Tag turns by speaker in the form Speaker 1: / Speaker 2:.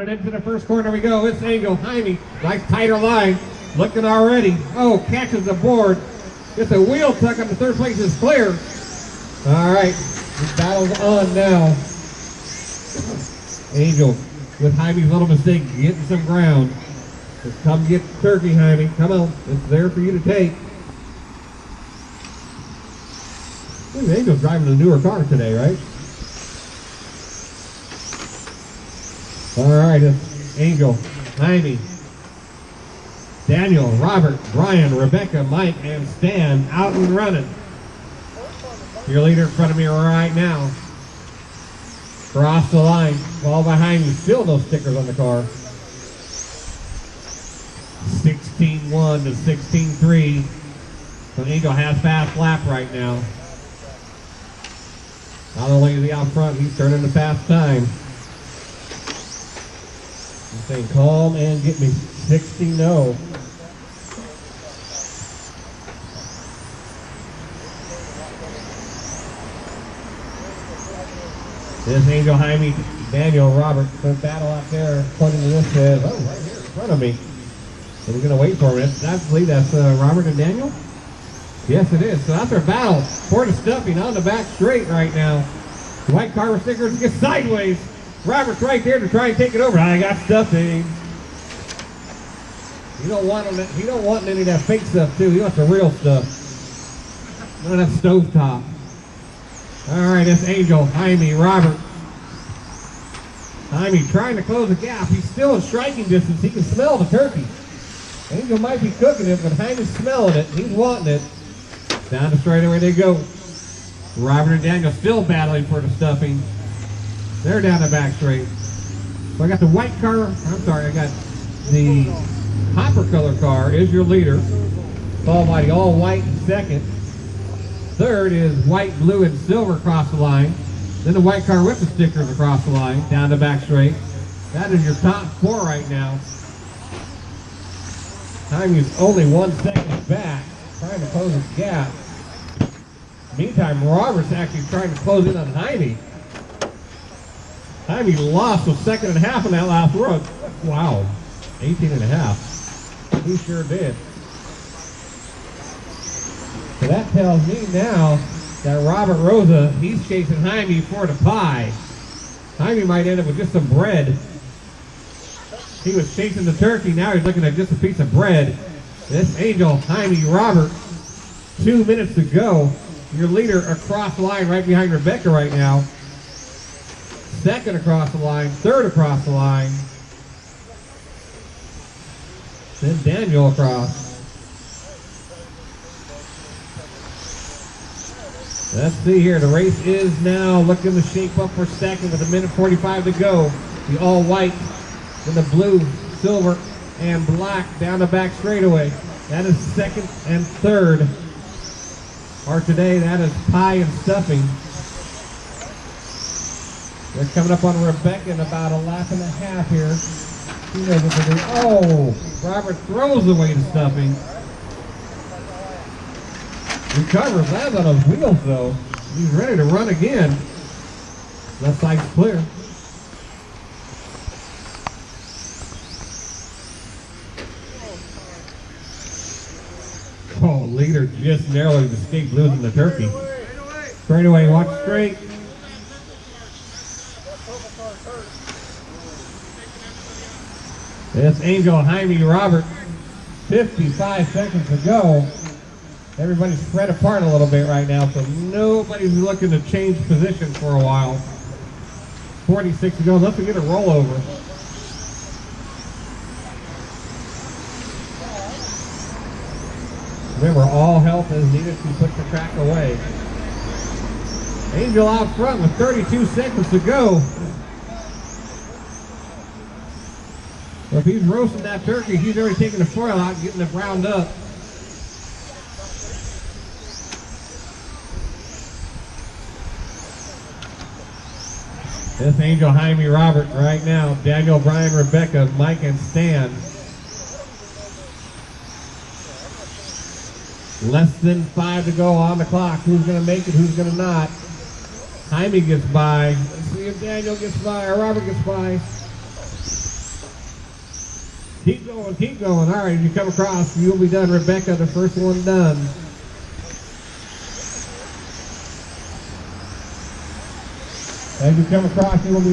Speaker 1: Running into the first corner we go. It's Angel. Jaime, nice tighter line. Looking already. Oh, catches the board. Gets a wheel tuck on the third place is clear. All right, the battle's on now. Angel with Jaime's little mistake getting some ground. Just come get the turkey, Jaime. Come on, it's there for you to take. I think Angel's driving a newer car today, right? All right, it's Angel, Jaime, Daniel, Robert, Brian, Rebecca, Mike, and Stan out and running. Your leader in front of me right now. Cross the line, fall behind you. Still no stickers on the car. 16-1 to 16-3. So Angel has fast lap right now. Not only is he out front, he's turning the fast time. He's saying, calm and get me 60-0. This Angel, Jaime, Daniel, Robert, good battle out there. Pointing to this says, oh, right here in front of me. So we're going to wait for him. That's Robert and Daniel? Yes, it is. So that's our battle for the stuffing on the back straight right now. The white car with stickers gets sideways. Robert's right there to try and take it over. I got stuffing. He don't want any of that fake stuff too. He wants the real stuff. None of that stovetop. All right, that's Angel, Jaime, Robert. Jaime trying to close the gap. He's still in striking distance. He can smell the turkey. Angel might be cooking it, but Jaime's smelling it. He's wanting it. Down the straightaway they go. Robert and Daniel still battling for the stuffing. They're down the back straight. So I got the white car, I got the copper color car is your leader. Followed by the all white in second. Third is white, blue, and silver across the line. Then the white car with the stickers across the line, down the back straight. That is your top four right now. Jaime is only 1 second back, trying to close his gap. Meantime, Robert's actually trying to close in on Jaime. Jaime lost a second and a half on that last run. Wow, 18 and a half. He sure did. So that tells me now that Robert Rosa, he's chasing Jaime for the pie. Jaime might end up with just some bread. He was chasing the turkey, now he's looking at just a piece of bread. This Angel, Jaime, Robert, 2 minutes to go. Your leader across the line right behind Rebecca right now. Second across the line, third across the line. Then Daniel across. Let's see here, the race is now looking to shape up for second with 1:45 to go. The all white, then the blue, silver, and black down the back straightaway. That is second and third. Or today, that is pie and stuffing. They're coming up on Rebecca in about a lap and a half here. She knows what to do. Oh, Robert throws away the stuffing. Recovers, lands on his wheels though. He's ready to run again. Left side's clear. Oh, leader just narrowly escaped losing the turkey. Straight away, watch straight. It's Angel, Jaime, Robert. 55 seconds to go. Everybody's spread apart a little bit right now, so nobody's looking to change position for a while. 46 to go, unless we get a rollover. Remember, all help is needed to put the track away. Angel out front with 32 seconds to go. So if he's roasting that turkey, he's already taking the foil out and getting it browned up. This Angel, Jaime, Robert right now. Daniel, Brian, Rebecca, Mike, and Stan. Less than 5 to go on the clock. Who's going to make it? Who's going to not? Jaime gets by. Let's see if Daniel gets by or Robert gets by. Keep going, keep going. All right, as you come across, you'll be done, Rebecca, the first one done. As you come across, you will be done.